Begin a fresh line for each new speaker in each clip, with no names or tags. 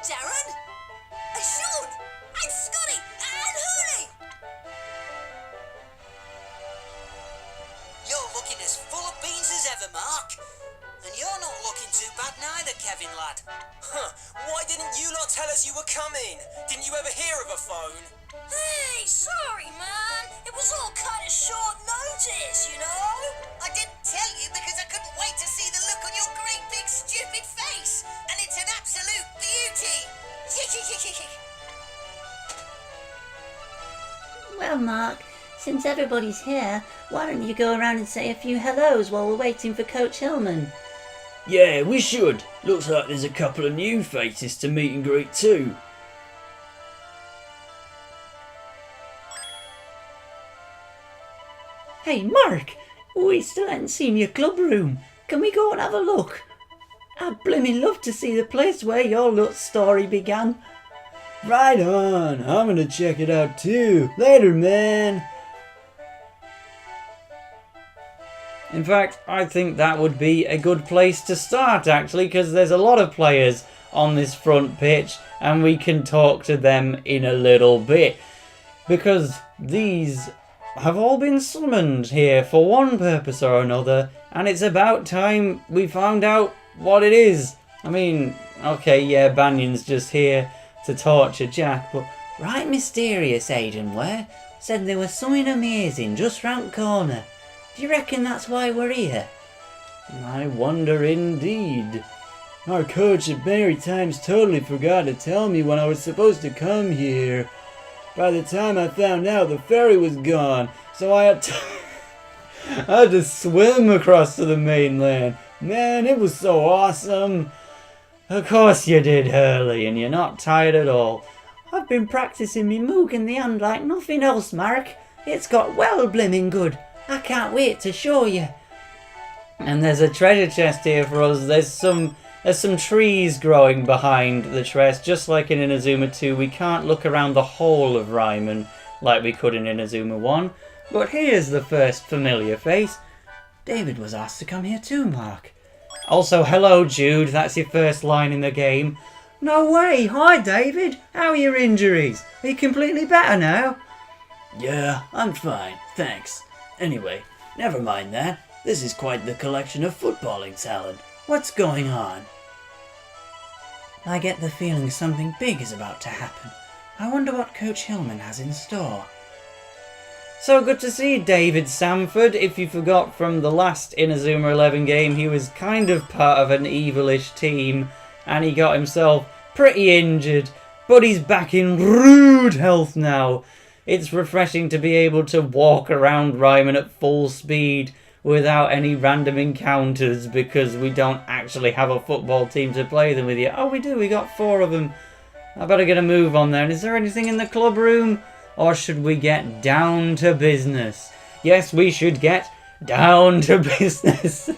Darren. Shawn. And Scotty. And Hurley.
You're looking as full of beans as ever, Mark. And you're not looking too bad neither, Kevin, lad.
Huh, why didn't you lot tell us you were coming? Didn't you ever hear of a phone?
Hey, sorry, man. It was all kind of short notice, you know?
I didn't tell you because I couldn't wait to see the look on your great big stupid face. And it's an absolute beauty.
Well, Mark, since everybody's here, why don't you go around and say a few hellos while we're waiting for Coach Hillman?
Yeah, we should. Looks like there's a couple of new faces to meet and greet too.
Hey, Mark, we still haven't seen your club room. Can we go and have a look? I'd blimmin' love to see the place where your little story began.
Right on, I'm gonna check it out too. Later, man. In fact, I think that would be a good place to start actually, because there's a lot of players on this front pitch and we can talk to them in a little bit. Because these have all been summoned here for one purpose or another, and it's about time we found out what it is. I mean, okay, yeah, Banyan's just here to torture Jack, but right mysterious Aiden were. Said there was something amazing just round the corner. Do you reckon that's why we're here? I wonder indeed. Our coach at Mary Times totally forgot to tell me when I was supposed to come here. By the time I found out, the ferry was gone, so I had to swim across to the mainland. Man, it was so awesome. Of course you did, Hurley, and you're not tired at all.
I've been practising me moog in the hand like nothing else, Mark. It's got well blimmin' good. I can't wait to show you.
And there's a treasure chest here for us. There's some trees growing behind the chest, just like in Inazuma 2. We can't look around the whole of Raimon like we could in Inazuma 1. But here's the first familiar face. David was asked to come here too, Mark. Also, hello Jude, that's your first line in the game. No way, hi David, how are your injuries? Are you completely better now? Yeah, I'm fine, thanks. Anyway, never mind that. This is quite the collection of footballing talent. What's going on?
I get the feeling something big is about to happen. I wonder what Coach Hillman has in store.
So good to see David Samford. If you forgot from the last Inazuma 11 game, he was kind of part of an evilish team and he got himself pretty injured, but he's back in rude health now. It's refreshing to be able to walk around Raimon at full speed without any random encounters because we don't actually have a football team to play them with yet. Oh, we do. We got 4 of them. I better get a move on there. And is there anything in the club room? Or should we get down to business? Yes, we should get down to business.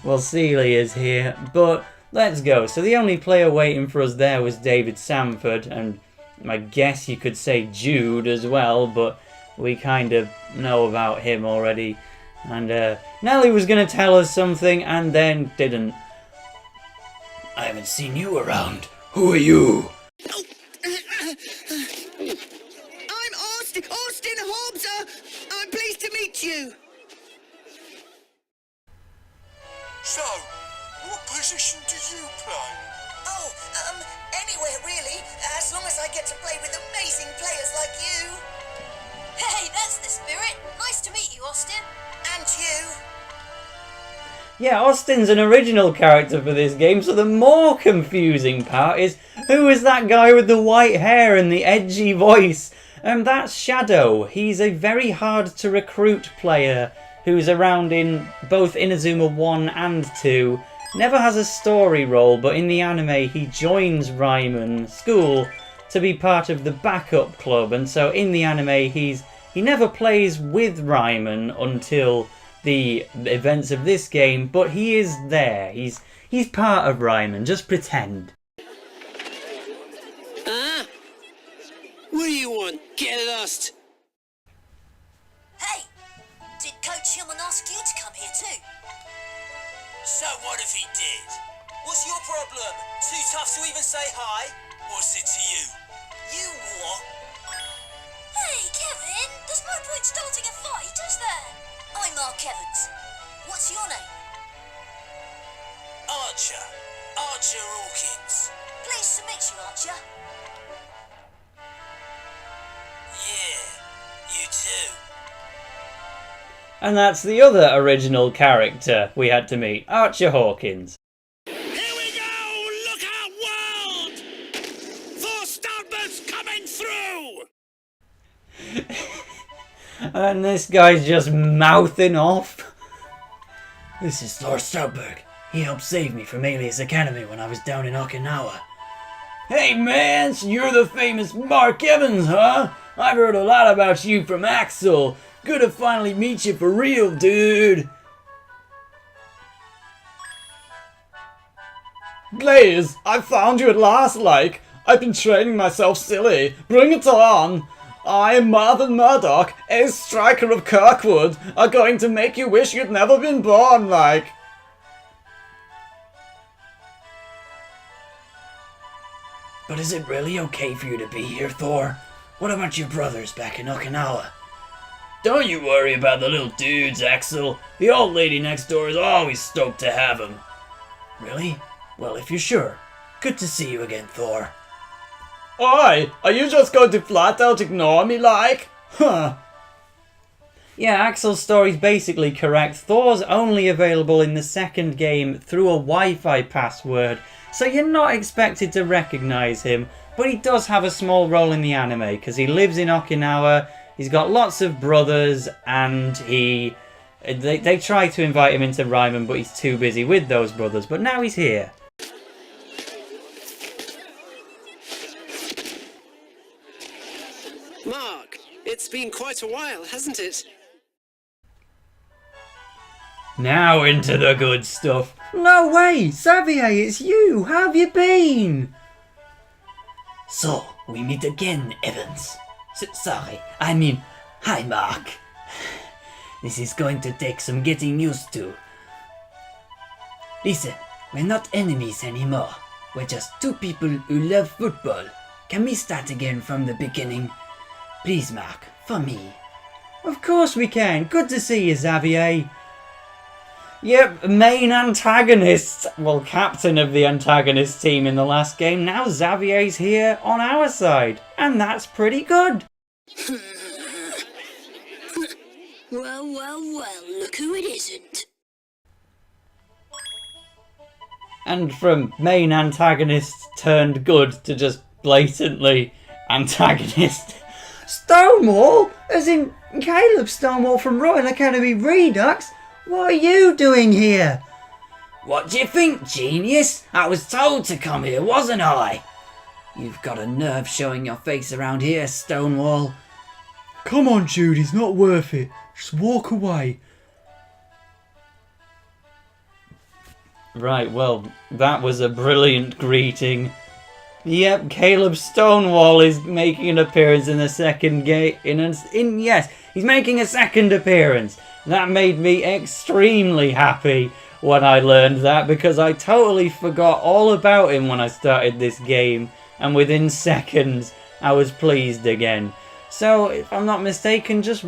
Well, Seeley is here, but let's go. So the only player waiting for us there was David Samford, and I guess you could say Jude as well, but we kind of know about him already. And Nelly was going to tell us something and then didn't. I haven't seen you around. Who are you?
I'm Austin Hobbs. I'm pleased to meet you.
So, what position do you play?
Oh, anywhere really, as long as I get to play with amazing players like you.
Hey, that's the spirit. Nice to meet you, Austin.
And you.
Yeah, Austin's an original character for this game, so the more confusing part is, who is that guy with the white hair and the edgy voice? That's Shadow. He's a very hard to recruit player who's around in both Inazuma 1 and 2. Never has a story role, but in the anime he joins Raimon school to be part of the backup club, and so in the anime he never plays with Raimon until the events of this game, but he is there. He's part of Raimon. Just pretend.
What do you want? Get lost!
Hey, did Coach Hillman ask you to come here too?
So what if he did? What's your problem? Too tough to even say hi? What's it to you?
You what?
Hey, Kevin, there's no point starting a fight, is there? I'm Mark Evans. What's your name?
Archer. Archer Hawkins.
Pleased to meet you, Archer.
Yeah, you too.
And that's the other original character we had to meet, Archer Hawkins.
Here we go! Look out, world! Four Stoutberg's coming through!
And this guy's just mouthing off.
This is Thor Stoutberg. He helped save me from Alias Academy when I was down in Okinawa. Hey man, so you're the famous Mark Evans, huh? I've heard a lot about you from Axel. Good to finally meet you for real, dude.
Blaze, I found you at last, like. I've been training myself silly. Bring it on. I, Marvin Murdoch, ace striker of Kirkwood, are going to make you wish you'd never been born, like.
But is it really okay for you to be here, Thor? What about your brothers back in Okinawa? Don't you worry about the little dudes, Axel. The old lady next door is always stoked to have them. Really? Well, if you're sure. Good to see you again, Thor.
Oi, are you just going to flat out ignore me, like? Huh.
Yeah, Axel's story's basically correct. Thor's only available in the second game through a Wi-Fi password, so you're not expected to recognise him, but he does have a small role in the anime, because he lives in Okinawa, he's got lots of brothers, and they try to invite him into Raimon, but he's too busy with those brothers, but now he's here.
Mark, it's been quite a while, hasn't it?
Now into the good stuff. No way! Xavier, it's you! How have you been?
So, we meet again, Evans. Sorry, I mean, hi, Mark. This is going to take some getting used to. Listen, we're not enemies anymore. We're just two people who love football. Can we start again from the beginning? Please, Mark, for me.
Of course we can. Good to see you, Xavier. Yep, main antagonist. Well, captain of the antagonist team in the last game. Now Xavier's here on our side. And that's pretty good.
Well, look who it isn't.
And from main antagonist turned good to just blatantly antagonist. Stonewall? As in Caleb Stonewall from Royal Academy Redux? What are you doing here?
What do you think, genius? I was told to come here, wasn't I? You've got a nerve showing your face around here, Stonewall.
Come on, Jude, it's not worth it. Just walk away.
Right, well, that was a brilliant greeting. Yep, Caleb Stonewall is making an appearance in the second game. Yes, he's making a second appearance. That made me extremely happy when I learned that, because I totally forgot all about him when I started this game, and within seconds I was pleased again. So, if I'm not mistaken, just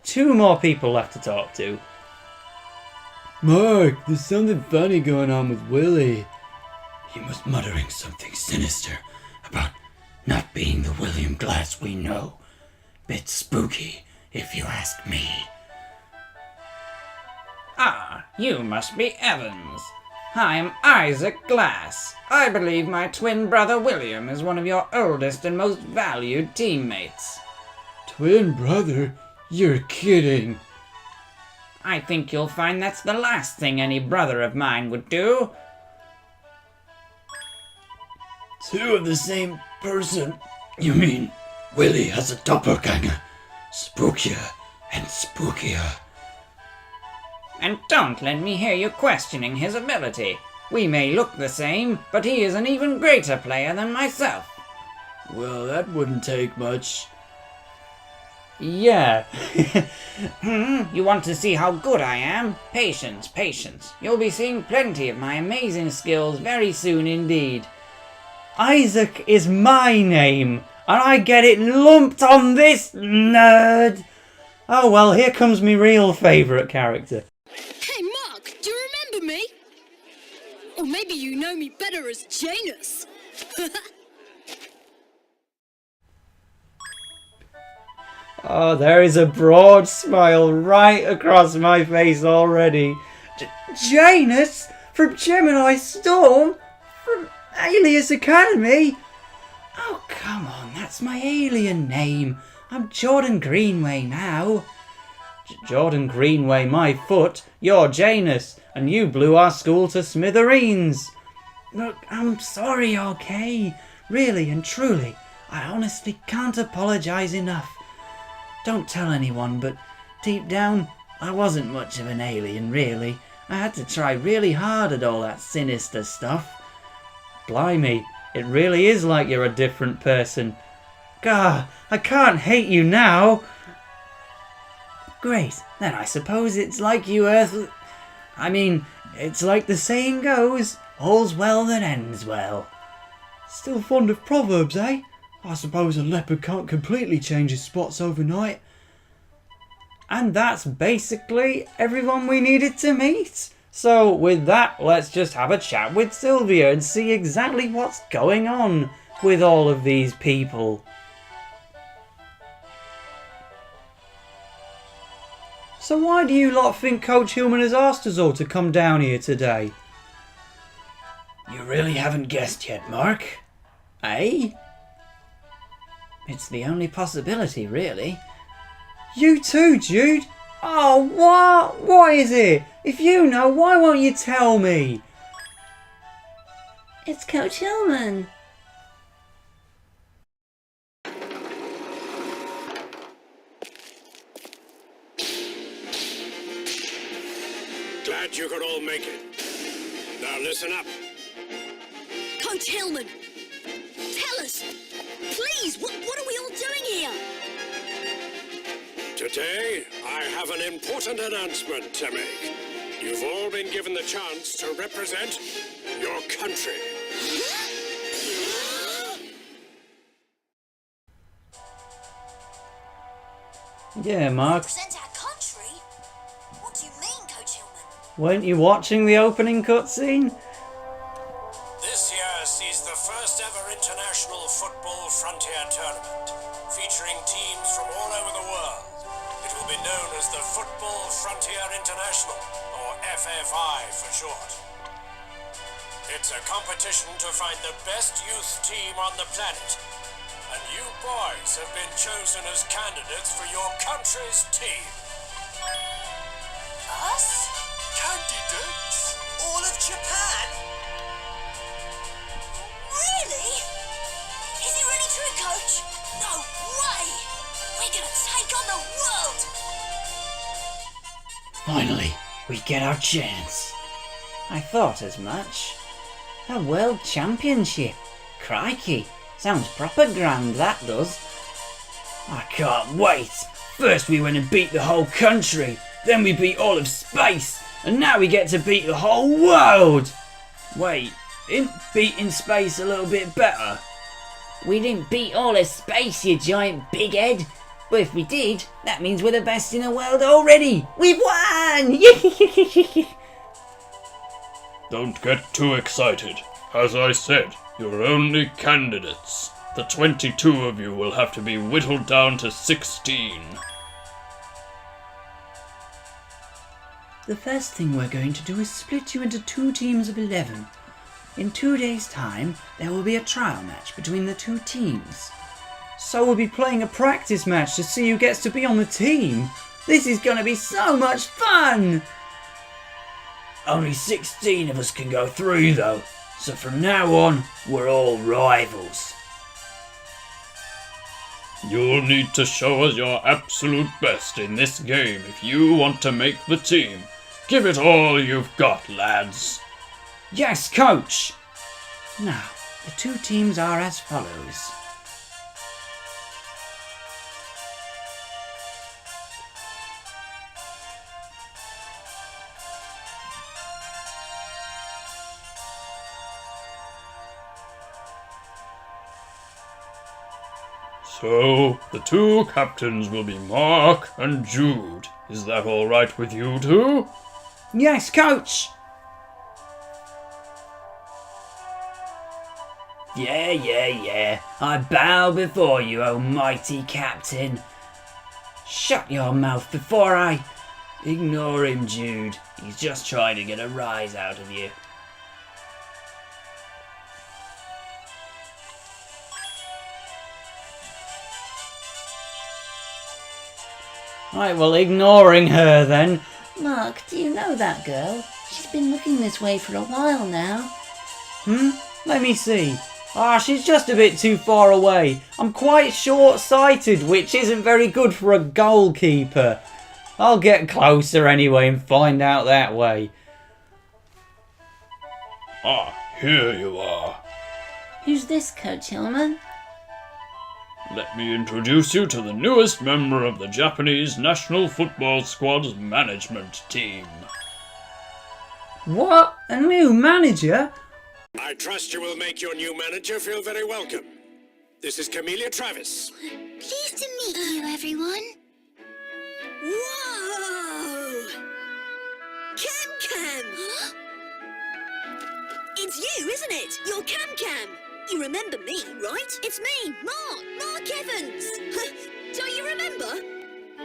2 more people left to talk to.
Mark, there's something funny going on with Willie.
He was muttering something sinister about not being the William Glass we know. Bit spooky, if you ask me.
Ah, you must be Evans. I'm Isaac Glass. I believe my twin brother William is one of your oldest and most valued teammates.
Twin brother? You're kidding.
I think you'll find that's the last thing any brother of mine would do.
2 of the same person? You mean Willie has a doppelganger? Spookier and spookier.
And don't let me hear you questioning his ability. We may look the same, but he is an even greater player than myself.
Well, that wouldn't take much.
Yeah.
You want to see how good I am? Patience, patience. You'll be seeing plenty of my amazing skills very soon indeed.
Isaac is my name, and I get it lumped on this nerd. Oh well, here comes me real favourite character.
Hey Mark, do you remember me? Or maybe you know me better as Janus.
Oh, there is a broad smile right across my face already. Janus? From Gemini Storm? From Alias Academy? Oh, come on, that's my alien name. I'm Jordan Greenway now. Jordan Greenway, my foot. You're Janus, and you blew our school to smithereens. Look, I'm sorry, okay? Really and truly, I honestly can't apologise enough. Don't tell anyone, but deep down, I wasn't much of an alien, really. I had to try really hard at all that sinister stuff. Blimey, it really is like you're a different person. Gah, I can't hate you now. Great, then I suppose it's like you it's like the saying goes, all's well that ends well.
Still fond of proverbs, eh? I suppose a leopard can't completely change his spots overnight.
And that's basically everyone we needed to meet. So with that, let's just have a chat with Sylvia and see exactly what's going on with all of these people. So why do you lot think Coach Hillman has asked us all to come down here today?
You really haven't guessed yet, Mark.
Eh?
It's the only possibility, really.
You too, Jude? Oh, what? What is it? If you know, why won't you tell me?
It's Coach Hillman.
Glad you could all make it. Now listen up.
Coach Hillman, tell us, please, what are we all doing here?
Today, I have an important announcement to make. You've all been given the chance to represent your country.
Yeah, Mark.
Represent our country? What do you mean, Coach Hillman?
Weren't you watching the opening cutscene?
This year sees the first ever International Football Frontier Tournament, featuring teams from all over the world. It will be known as the Football Frontier International, or FFI for short. It's a competition to find the best youth team on the planet. And you boys have been chosen as candidates for your country's team.
Us? Candidates? All of Japan?
Really? Is it really true, Coach? No way! We're gonna take on the world!
Finally, we get our chance.
I thought as much. A world championship. Crikey. Sounds proper grand, that does.
I can't wait. First we went and beat the whole country, then we beat all of space, and now we get to beat the whole world. Wait, isn't beating space a little bit better?
We didn't beat all of space, you giant big head. But if we did, that means we're the best in the world already. We've won!
Don't get too excited. As I said, you're only candidates. The 22 of you will have to be whittled down to 16.
The first thing we're going to do is split you into 2 teams of 11. In 2 days' time, there will be a trial match between the 2 teams.
So we'll be playing a practice match to see who gets to be on the team. This is going to be so much fun!
Only 16 of us can go through though, so from now on, we're all rivals.
You'll need to show us your absolute best in this game if you want to make the team. Give it all you've got, lads.
Yes, coach!
Now, the 2 teams are as follows.
So, the two captains will be Mark and Jude. Is that all right with you two?
Yes, coach!
Yeah. I bow before you, O mighty captain. Shut your mouth before I... Ignore him, Jude. He's just trying to get a rise out of you.
Right, well, ignoring her then.
Mark, do you know that girl? She's been looking this way for a while now.
Let me see. She's just a bit too far away. I'm quite short-sighted, which isn't very good for a goalkeeper. I'll get closer anyway and find out that way.
Here you are.
Who's this, Coach Hillman?
Let me introduce you to the newest member of the Japanese national football squad's management team.
What? A new manager?
I trust you will make your new manager feel very welcome. This is Camellia Travis.
Pleased to meet you, everyone.
Whoa! Cam! It's you, isn't it? You're Cam. You remember me, right? It's me, Mark Evans. Don't you remember?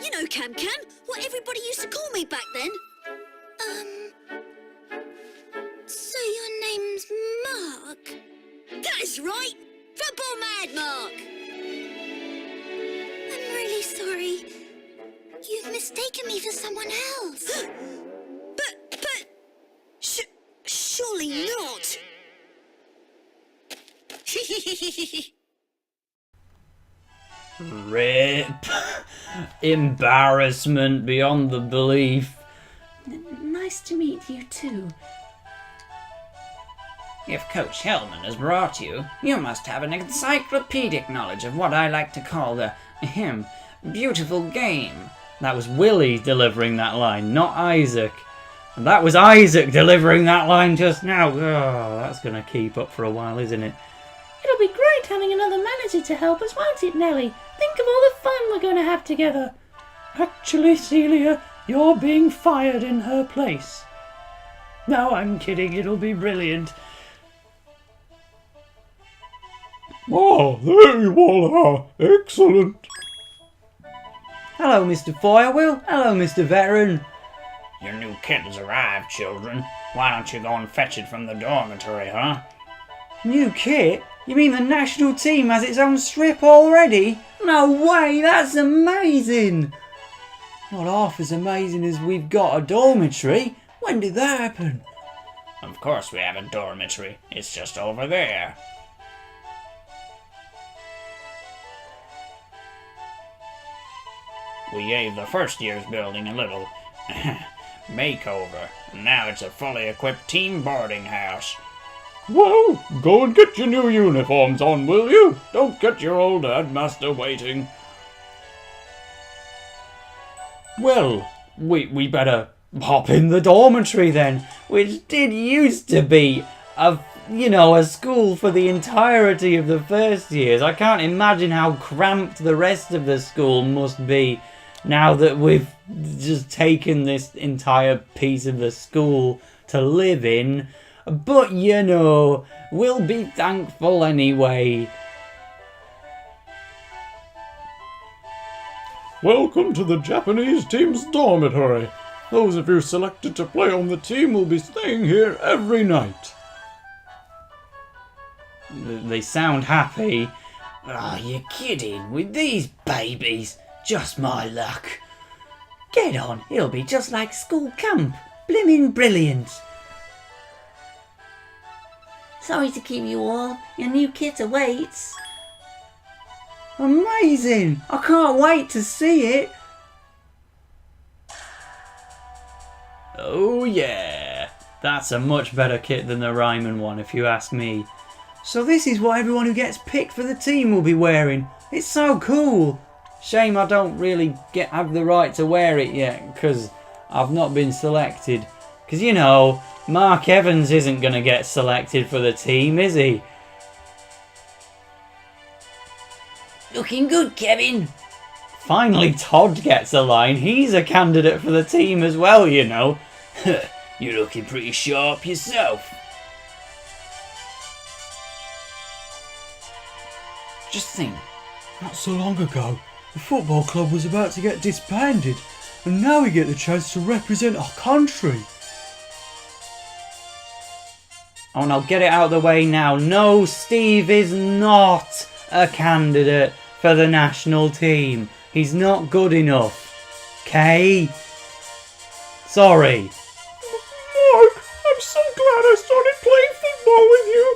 You know Cam, what everybody used to call me back then. So your name's Mark? That is right. Football mad Mark.
I'm really sorry. You've mistaken me for someone else.
but, surely not.
Rip. Embarrassment beyond the belief.
Nice to meet you too.
If Coach Hillman has brought you, you must have an encyclopedic knowledge of what I like to call the, beautiful game.
That was Willie delivering that line, not Isaac. And that was Isaac delivering that line just now. Oh, that's going to keep up for a while, isn't it?
It'll be great having another manager to help us, won't it, Nellie? Think of all the fun we're going to have together.
Actually, Celia, you're being fired in her place. No, I'm kidding. It'll be brilliant.
There you all are. Excellent.
Hello, Mr. Firewheel. Hello, Mr. Veteran.
Your new kit has arrived, children. Why don't you go and fetch it from the dormitory, huh?
New kit? You mean the national team has its own strip already? No way, that's amazing! Not half as amazing as we've got a dormitory. When did that happen?
Of course we have a dormitory. It's just over there. We gave the first year's building a little makeover, and now it's a fully equipped team boarding house.
Well, go and get your new uniforms on, will you? Don't get your old headmaster waiting.
Well, we better hop in the dormitory then, which did used to be a school for the entirety of the first years. I can't imagine how cramped the rest of the school must be now that we've just taken this entire piece of the school to live in. But, we'll be thankful anyway.
Welcome to the Japanese team's dormitory. Those of you selected to play on the team will be staying here every night.
They sound happy. Oh, you're kidding. With these babies. Just my luck. Get on. It'll be just like school camp. Blimmin' brilliant.
Sorry to keep you all. Your new kit awaits.
Amazing! I can't wait to see it. Oh yeah. That's a much better kit than the Raimon one, if you ask me. So this is what everyone who gets picked for the team will be wearing. It's so cool. Shame I don't really have the right to wear it yet, because I've not been selected. Because, Mark Evans isn't going to get selected for the team, is he?
Looking good, Kevin.
Finally, Todd gets a line. He's a candidate for the team as well, you know.
You're looking pretty sharp yourself. Just think,
Not so long ago, the football club was about to get disbanded, and now we get the chance to represent our country.
Oh, and I'll get it out of the way now. No, Steve is not a candidate for the national team. He's not good enough. Okay? Sorry.
Mark, I'm so glad I started playing football with you.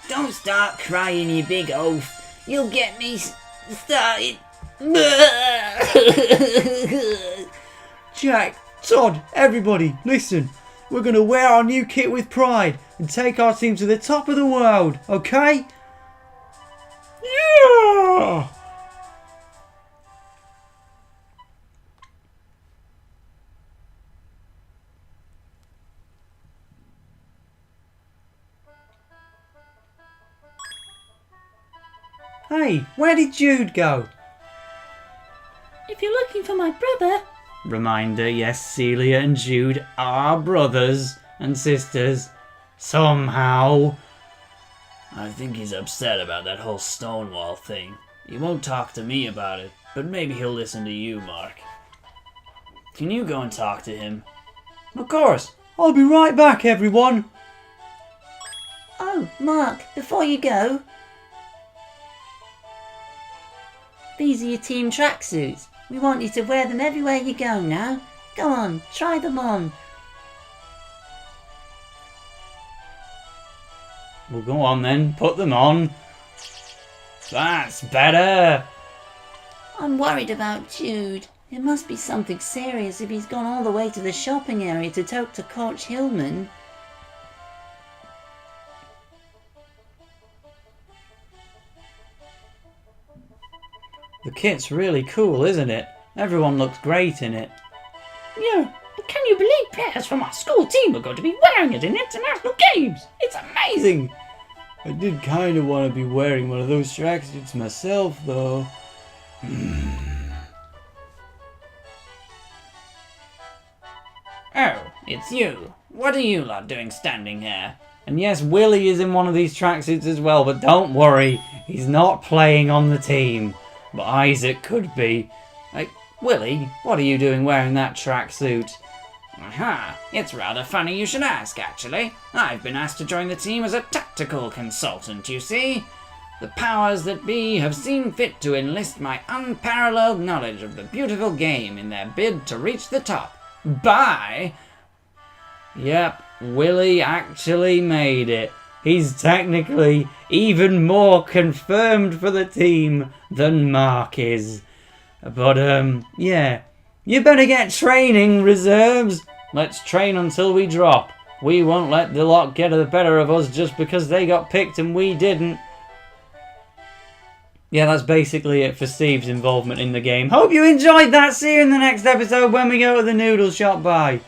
don't start crying, you big oaf. You'll get me started.
Jack, Todd, everybody, listen. We're going to wear our new kit with pride and take our team to the top of the world, okay? Yeah!
Hey, where did Jude go?
If you're looking for my brother,
Reminder, yes, Celia and Jude are brothers and sisters. Somehow.
I think he's upset about that whole Stonewall thing. He won't talk to me about it, but maybe he'll listen to you, Mark. Can you go and talk to him?
Of course.
I'll be right back, everyone.
oh, Mark, before you go, these are your team tracksuits. We want you to wear them everywhere you go now. Go on, try them on.
Well, go on then, put them on. That's better.
I'm worried about Jude. It must be something serious if he's gone all the way to the shopping area to talk to Coach Hillman.
The kit's really cool, isn't it? Everyone looks great in it.
Yeah, but can you believe players from our school team are going to be wearing it in international games? It's amazing!
I did kind of want to be wearing one of those tracksuits myself, though.
Oh, it's you. What are you lot doing standing here?
And yes, Willie is in one of these tracksuits as well, but don't worry, he's not playing on the team. But Isaac could be. Like, Willie, what are you doing wearing that tracksuit?
Aha, it's rather funny you should ask, actually. I've been asked to join the team as a tactical consultant, you see. The powers that be have seen fit to enlist my unparalleled knowledge of the beautiful game in their bid to reach the top. By...
Yep, Willie actually made it. He's technically even more confirmed for the team than Mark is. But, yeah. You better get training, reserves. Let's train until we drop. We won't let the lot get the better of us just because they got picked and we didn't. Yeah, that's basically it for Steve's involvement in the game. Hope you enjoyed that. See you in the next episode when we go to the noodle shop. Bye.